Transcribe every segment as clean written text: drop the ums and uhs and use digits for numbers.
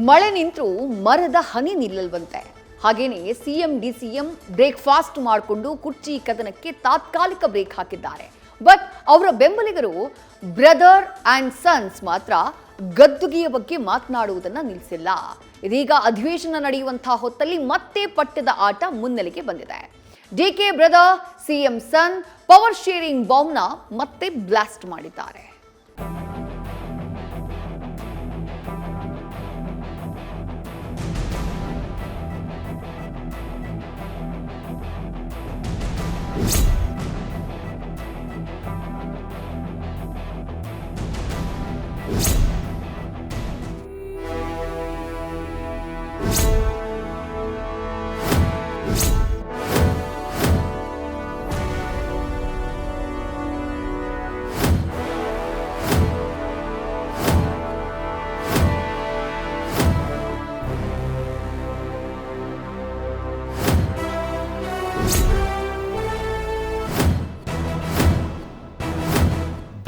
ಮಳೆ ನಿಂತರೂ ಮರದ ಹನಿ ನಿಲ್ಲಲ್ವಂತೆ. ಹಾಗೇನೆ ಸಿಎಂ ಡಿಸಿಎಂ ಬ್ರೇಕ್ಫಾಸ್ಟ್ ಮಾಡಿಕೊಂಡು ಕುರ್ಚಿ ಕದನಕ್ಕೆ ತಾತ್ಕಾಲಿಕ ಬ್ರೇಕ್ ಹಾಕಿದ್ದಾರೆ. ಬಟ್ ಅವರ ಬೆಂಬಲಿಗರು ಬ್ರದರ್ ಅಂಡ್ ಸನ್ಸ್ ಮಾತ್ರ ಗದ್ದುಗೆಯ ಬಗ್ಗೆ ಮಾತನಾಡುವುದನ್ನು ನಿಲ್ಲಿಸಿಲ್ಲ. ಇದೀಗ ಅಧಿವೇಶನ ನಡೆಯುವಂತಹ ಹೊತ್ತಲ್ಲಿ ಮತ್ತೆ ಪಟ್ಟದ ಆಟ ಮುನ್ನೆಲೆಗೆ ಬಂದಿದೆ. ಡಿಕೆ ಬ್ರದರ್ ಸಿಎಂ ಸನ್ ಪವರ್ ಶೇರಿಂಗ್ ಬಾಂಬ್ನ ಮತ್ತೆ ಬ್ಲಾಸ್ಟ್ ಮಾಡಿದ್ದಾರೆ.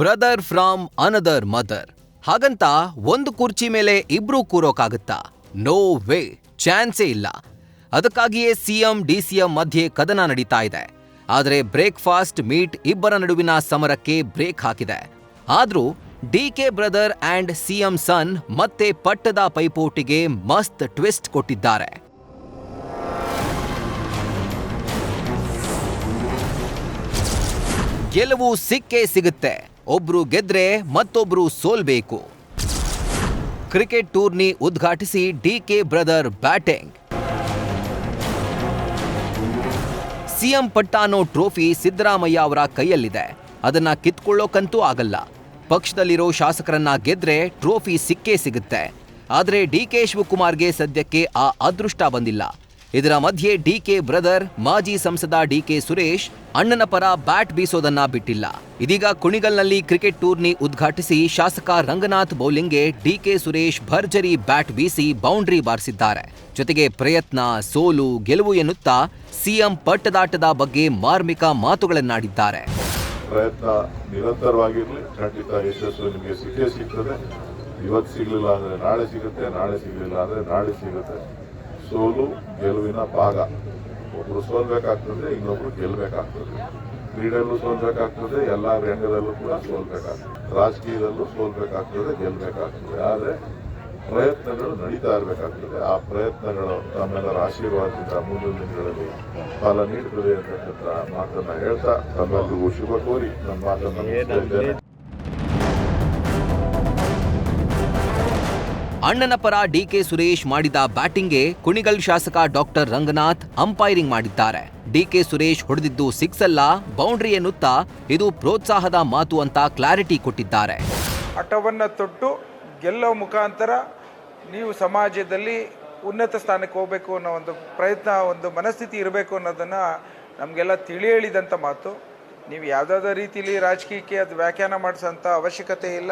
Brother from another mother. ಹಾಗಂತ ಒಂದು ಕುರ್ಚಿ ಮೇಲೆ ಇಬ್ರು ಕೂರೋಕಾಗುತ್ತಾ? ನೋ ವೇ, ಚಾನ್ಸೇ ಇಲ್ಲ. ಅದಕ್ಕಾಗಿಯೇ ಸಿಎಂ ಡಿಸಿಎಂ ಮಧ್ಯೆ ಕದನ ನಡೀತಾ ಇದೆ. ಆದರೆ ಬ್ರೇಕ್ಫಾಸ್ಟ್ ಮೀಟ್ ಇಬ್ಬರ ನಡುವಿನ ಸಮರಕ್ಕೆ ಬ್ರೇಕ್ ಹಾಕಿದೆ. ಆದ್ರೂ ಡಿಕೆ ಬ್ರದರ್ ಅಂಡ್ ಸಿಎಂ ಸನ್ ಮತ್ತೆ ಪಟ್ಟದ ಪೈಪೋಟಿಗೆ ಮಸ್ತ್ ಟ್ವಿಸ್ಟ್ ಕೊಟ್ಟಿದ್ದಾರೆ. ಗೆಲುವು ಸಿಕ್ಕೇ ಸಿಗುತ್ತೆ. ಒಬ್ರು ಗೆದ್ರೆ ಮತ್ತೊಬ್ರು ಸೋಲ್ಬೇಕು. ಕ್ರಿಕೆಟ್ ಟೂರ್ನಿ ಉದ್ಘಾಟಿಸಿ ಡಿಕೆ ಬ್ರದರ್ ಬ್ಯಾಟಿಂಗ್. ಸಿಎಂ ಪಟ್ಟ ಅನ್ನೋ ಟ್ರೋಫಿ ಸಿದ್ದರಾಮಯ್ಯ ಅವರ ಕೈಯಲ್ಲಿದೆ. ಅದನ್ನ ಕಿತ್ಕೊಳ್ಳೋಕಂತೂ ಆಗಲ್ಲ. ಪಕ್ಷದಲ್ಲಿರೋ ಶಾಸಕರನ್ನ ಗೆದ್ರೆ ಟ್ರೋಫಿ ಸಿಕ್ಕೇ ಸಿಗುತ್ತೆ. ಆದ್ರೆ ಡಿಕೆ ಶಿವಕುಮಾರ್ಗೆ ಸದ್ಯಕ್ಕೆ ಆ ಅದೃಷ್ಟ ಬಂದಿಲ್ಲ. ಇದರ ಮಧ್ಯೆ ಡಿಕೆ ಬ್ರದರ್ ಮಾಜಿ ಸಂಸದ ಡಿಕೆ ಸುರೇಶ್ ಅಣ್ಣನ ಪರ ಬ್ಯಾಟ್ ಬೀಸೋದನ್ನ ಬಿಟ್ಟಿಲ್ಲ. ಇದೀಗ ಕುಣಿಗಲ್ನಲ್ಲಿ ಕ್ರಿಕೆಟ್ ಟೂರ್ನಿ ಉದ್ಘಾಟಿಸಿ ಶಾಸಕ ರಂಗನಾಥ್ ಬೌಲಿಂಗ್ಗೆ ಡಿಕೆ ಸುರೇಶ್ ಭರ್ಜರಿ ಬ್ಯಾಟ್ ಬೀಸಿ ಬೌಂಡ್ರಿ ಬಾರಿಸಿದ್ದಾರೆ. ಜೊತೆಗೆ ಪ್ರಯತ್ನ, ಸೋಲು, ಗೆಲುವು ಎನ್ನುತ್ತಾ ಸಿಎಂ ಪಟ್ಟದಾಟದ ಬಗ್ಗೆ ಮಾರ್ಮಿಕ ಮಾತುಗಳನ್ನಾಡಿದ್ದಾರೆ. ಪ್ರಯತ್ನ ನಿರಂತರವಾಗಿರಲಿ, ಖಂಡಿತ ಯಶಸ್ಸು ನಿಮಗೆ ಸಿಕ್ಕೇ ಸಿಗ್ತದೆ. ಇವತ್ತು ಸಿಗಲಿಲ್ಲ ಅಂದ್ರೆ ನಾಳೆ ಸಿಗುತ್ತೆ, ನಾಳೆ ಸಿಗಲಿಲ್ಲ ಅಂದ್ರೆ ನಾಳೆ ಸಿಗುತ್ತೆ. ಸೋಲು ಗೆಲುವಿನ ಭಾಗ. ಒಬ್ರು ಸೋಲ್ಬೇಕಾಗ್ತದೆ, ಇನ್ನೊಬ್ರು ಗೆಲ್ಬೇಕಾಗ್ತದೆ. ಕ್ರೀಡೆಯಲ್ಲೂ ಸೋಲ್ಬೇಕಾಗ್ತದೆ, ಎಲ್ಲ ರಂಗದಲ್ಲೂ ಕೂಡ ಸೋಲ್ಬೇಕಾಗ್ತದೆ. ರಾಜಕೀಯದಲ್ಲೂ ಸೋಲ್ಬೇಕಾಗ್ತದೆ, ಗೆಲ್ಬೇಕಾಗ್ತದೆ. ಆದರೆ ಪ್ರಯತ್ನಗಳು ನಡೀತಾ ಇರಬೇಕಾಗ್ತದೆ. ಆ ಪ್ರಯತ್ನಗಳು ತಮ್ಮೆಲ್ಲರ ಆಶೀರ್ವಾದದಿಂದ ಮುಂದಿನ ದಿನಗಳಲ್ಲಿ ಫಲ ನೀಡುತ್ತದೆ ಅಂತಕ್ಕಂಥ ಮಾತನ್ನ ಹೇಳ್ತಾ ತಮ್ಮೆಲ್ಲರಿಗೂ ಶುಭ ಕೋರಿ ನನ್ನ ಮಾತನ್ನು ಮುಗಿಸುತ್ತಿದ್ದೇನೆ. ಅಣ್ಣನ ಪರ ಡಿಕೆ ಸುರೇಶ್ ಮಾಡಿದ ಬ್ಯಾಟಿಂಗ್ಗೆ ಕುಣಿಗಲ್ ಶಾಸಕ ಡಾಕ್ಟರ್ ರಂಗನಾಥ್ ಅಂಪೈರಿಂಗ್ ಮಾಡಿದ್ದಾರೆ. ಡಿಕೆ ಸುರೇಶ್ ಹೊಡೆದಿದ್ದು ಸಿಕ್ಸ್ ಅಲ್ಲ, ಬೌಂಡ್ರಿ ಎನ್ನುತ್ತಾ ಇದು ಪ್ರೋತ್ಸಾಹದ ಮಾತು ಅಂತ ಕ್ಲಾರಿಟಿ ಕೊಟ್ಟಿದ್ದಾರೆ. ಹಠವನ್ನ ತೊಟ್ಟು ಗೆಲ್ಲೋ ಮುಖಾಂತರ ನೀವು ಸಮಾಜದಲ್ಲಿ ಉನ್ನತ ಸ್ಥಾನಕ್ಕೆ ಹೋಗಬೇಕು ಅನ್ನೋ ಒಂದು ಪ್ರಯತ್ನ, ಒಂದು ಮನಸ್ಥಿತಿ ಇರಬೇಕು ಅನ್ನೋದನ್ನ ನಮಗೆಲ್ಲ ತಿಳಿ ಹೇಳಿದಂಥ ಮಾತು. ನೀವು ಯಾವುದಾದ್ರೂ ರೀತಿಯಲ್ಲಿ ರಾಜಕೀಯಕ್ಕೆ ಅದು ವ್ಯಾಖ್ಯಾನ ಮಾಡಿಸೋಂಥ ಅವಶ್ಯಕತೆ ಇಲ್ಲ.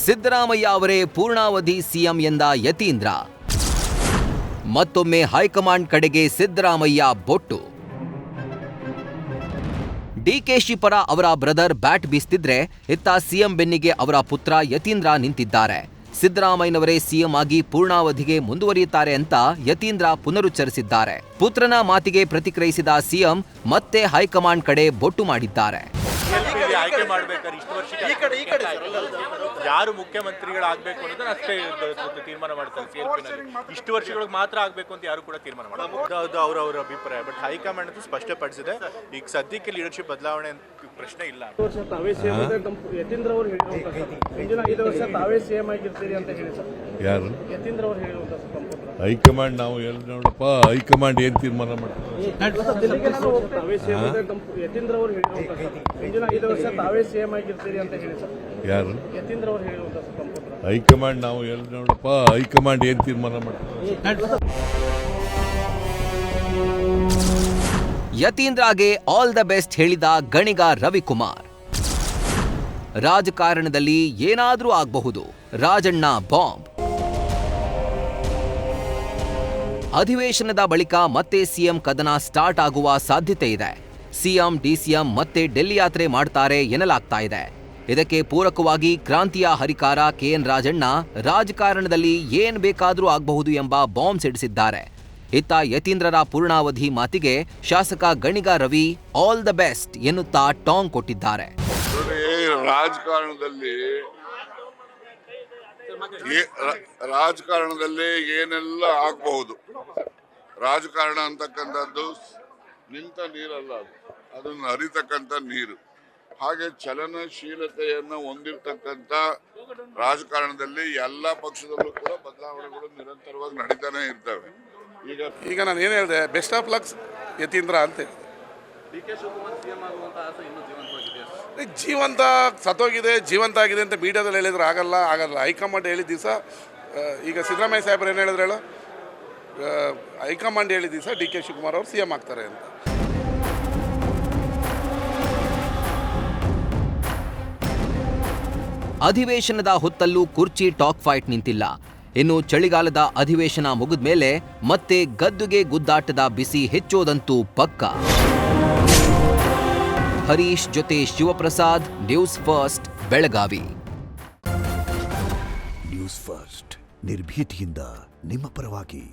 ಸಿದ್ದರಾಮಯ್ಯ ಅವರೇ ಪೂರ್ಣಾವಧಿ ಸಿಎಂ ಎಂದ ಯತೀಂದ್ರ. ಮತ್ತೊಮ್ಮೆ ಹೈಕಮಾಂಡ್ ಕಡೆಗೆ ಸಿದ್ದರಾಮಯ್ಯ ಬೊಟ್ಟು. ಡಿಕೆಶಿ ಪರ ಅವರ ಬ್ರದರ್ ಬ್ಯಾಟ್ ಬೀಸ್ತಿದ್ರೆ ಇತ್ತ ಸಿಎಂ ಬೆನ್ನಿಗೆ ಅವರ ಪುತ್ರ ಯತೀಂದ್ರ ನಿಂತಿದ್ದಾರೆ. ಸಿದ್ದರಾಮಯ್ಯನವರೇ ಸಿಎಂ ಆಗಿ ಪೂರ್ಣಾವಧಿಗೆ ಮುಂದುವರಿಯುತ್ತಾರೆ ಅಂತ ಯತೀಂದ್ರ ಪುನರುಚ್ಚರಿಸಿದ್ದಾರೆ. ಪುತ್ರನ ಮಾತಿಗೆ ಪ್ರತಿಕ್ರಿಯಿಸಿದ ಸಿಎಂ ಮತ್ತೆ ಹೈಕಮಾಂಡ್ ಕಡೆ ಬೊಟ್ಟು ಮಾಡಿದ್ದಾರೆ. ಆಯ್ಕೆ ಮಾಡ್ಬೇಕಾದ್ರೆ ಇಷ್ಟು ವರ್ಷ ಯಾರು ಮುಖ್ಯಮಂತ್ರಿಗಳಾಗಬೇಕು ಅನ್ನೋದನ್ನ ಅಷ್ಟೇ ತೀರ್ಮಾನ ಮಾಡ್ತಾರೆ. ಸಿಎಲ್ಪಿನಲ್ಲಿ ಇಷ್ಟು ವರ್ಷಗಳಿಗೆ ಮಾತ್ರ ಆಗಬೇಕು ಅಂತ ಯಾರು ಕೂಡ ತೀರ್ಮಾನ ಮಾಡ್ತಾರೆ. ಅದು ಅವರ ಅಭಿಪ್ರಾಯ. ಬಟ್ ಹೈಕಮಾಂಡ್ ಅಂತೂ ಸ್ಪಷ್ಟಪಡಿಸಿದೆ. ಈಗ ಸದ್ಯಕ್ಕೆ ಲೀಡರ್ಶಿಪ್ ಬದಲಾವಣೆ ಪ್ರಶ್ನೆ ಇಲ್ಲ. ಯತೀಂದ್ರ ಅವರು ಹೇಳಿರುವಂತಹ 5 ವರ್ಷ ತಾವೇ ಸಿಎಂ ಆಗಿರ್ತೀರಿ ಅಂತ ಹೇಳಿ ಸರ್. ಯಾರು? ಯತೀಂದ್ರ ಅವರು ಹೇಳಿರುವಂತಹ ಹೈಕಮಾಂಡ್ ನಾವು ನೋಡಪ್ಪ, ಹೈಕಮಾಂಡ್ ಏನ್ ತೀರ್ಮಾನ ಮಾಡ್ತಾರೆ? ಯತೀಂದ್ರ ಅವರು ಹೇಳಿರುವಂತಹ 5 ವರ್ಷ ತಾವೇ ಸಿಎಂ ಆಗಿರ್ತೀರಿ ಅಂತ ಹೇಳಿ ಸರ್. ಯಾರು? ಯತೀಂದ್ರ ಅವರು ಹೇಳಿರುವಂತಹ ಹೈಕಮಾಂಡ್ ನಾವು ನೋಡಪ್ಪ, ಹೈಕಮಾಂಡ್ ಏನ್ ತೀರ್ಮಾನ ಮಾಡ್ತಾರೆ? ಯತೀಂದ್ರಗೆ ಆಲ್ ದ ಬೆಸ್ಟ್ ಹೇಳಿದ ಗಣಿಗ ರವಿಕುಮಾರ್. ರಾಜಕಾರಣದಲ್ಲಿ ಏನಾದ್ರೂ ಆಗಬಹುದು, ರಾಜಣ್ಣ ಬಾಂಬ್. ಅಧಿವೇಶನದ ಬಳಿಕ ಮತ್ತೆ ಸಿಎಂ ಕದನ ಸ್ಟಾರ್ಟ್ ಆಗುವ ಸಾಧ್ಯತೆ ಇದೆ. ಸಿಎಂ ಡಿಸಿಎಂ ಮತ್ತೆ ಡೆಲ್ಲಿ ಯಾತ್ರೆ ಮಾಡ್ತಾರೆ ಎನ್ನಲಾಗ್ತಾ ಇದೆ. ಇದಕ್ಕೆ ಪೂರಕವಾಗಿ ಕ್ರಾಂತಿಯ ಹರಿಕಾರ ಕೆಎನ್ ರಾಜಣ್ಣ ರಾಜಕಾರಣದಲ್ಲಿ ಏನ್ ಬೇಕಾದ್ರೂ ಆಗಬಹುದು ಎಂಬ ಬಾಂಬ್ ಸಿಡಿಸಿದ್ದಾರೆ. ಇತ್ತ ಯತೀಂದ್ರರ ಪೂರ್ಣಾವಧಿ ಮಾತಿಗೆ ಶಾಸಕ Ganiga Ravi all the best ಎನ್ನುತ್ತಾ ಟಾಂಗ್ ಕೊಟ್ಟಿದ್ದಾರೆ. ರಾಜಕಾರಣದಲ್ಲಿ ಏನೆಲ್ಲ ಆಗಬಹುದು. ರಾಜಕಾರಣ ಅಂತಕ್ಕಂಥದ್ದು ನಿಂತ ನೀರಲ್ಲ, ಅದನ್ನು ಹರಿತಕ್ಕಂಥ ನೀರು. ಹಾಗೆ ಚಲನಶೀಲತೆಯನ್ನು ಹೊಂದಿರತಕ್ಕಂಥ ರಾಜಕಾರಣದಲ್ಲಿ ಎಲ್ಲ ಪಕ್ಷದಲ್ಲೂ ಕೂಡ ಬದಲಾವಣೆಗಳು ನಿರಂತರವಾಗಿ ನಡೀತಾನೆ ಇರ್ತವೆ. ಈಗ ನಾನು ಏನು ಹೇಳಿದೆ, ಬೆಸ್ಟ್ ಆಫ್ ಲಕ್ಸ್ ಯತೀಂದ್ರ ಅಂತ ಹೇಳಿದೆ. ಡಿ.ಕೆ. ಶಿವಕುಮಾರ್ ಸಿಎಂ ಆಗುವಂತ ಆಸೆ ಇನ್ನೂ ಜೀವಂತವಾಗಿದೆ. ಜೀವಂತ ಸತ್ತೋಗಿದೆ, ಜೀವಂತ ಆಗಿದೆ ಅಂತ ಮೀಡಿಯಾದಲ್ಲಿ ಹೇಳಿದ್ರೆ ಆಗಲ್ಲ. ಹೈಕಮಾಂಡ್ ಹೇಳಿದ ದಿವಸ, ಈಗ ಸಿದ್ದರಾಮಯ್ಯ ಸಾಹೇಬ್ರು ಏನು ಹೇಳಿದ್ರು ಹೇಳು, ಹೈಕಮಾಂಡ್ ಹೇಳಿದ ದಿವಸ ಡಿ.ಕೆ. ಶಿವಕುಮಾರ್ ಅವರು ಸಿಎಂ ಆಗ್ತಾರೆ ಅಂತ. ಅಧಿವೇಶನದ ಹೊತ್ತಲ್ಲೂ ಕುರ್ಚಿ ಟಾಕ್ ಫೈಟ್ ನಿಂತಿಲ್ಲ. ಇನ್ನು ಚಳಿಗಾಲದ ಅಧಿವೇಶನ ಮುಗಿದ್ಮೇಲೆ ಮತ್ತೆ ಗದ್ದುಗೆ ಗುದ್ದಾಟದ ಬಿಸಿ ಹೆಚ್ಚೋದಂತೂ ಪಕ್ಕ. ಹರೀಶ್ ಜೊತೆ Shivaprasad, news first, Belagavi. News first ನಿರ್ಭೀತಿಯಿಂದ ನಿಮ್ಮ ಪರವಾಗಿ.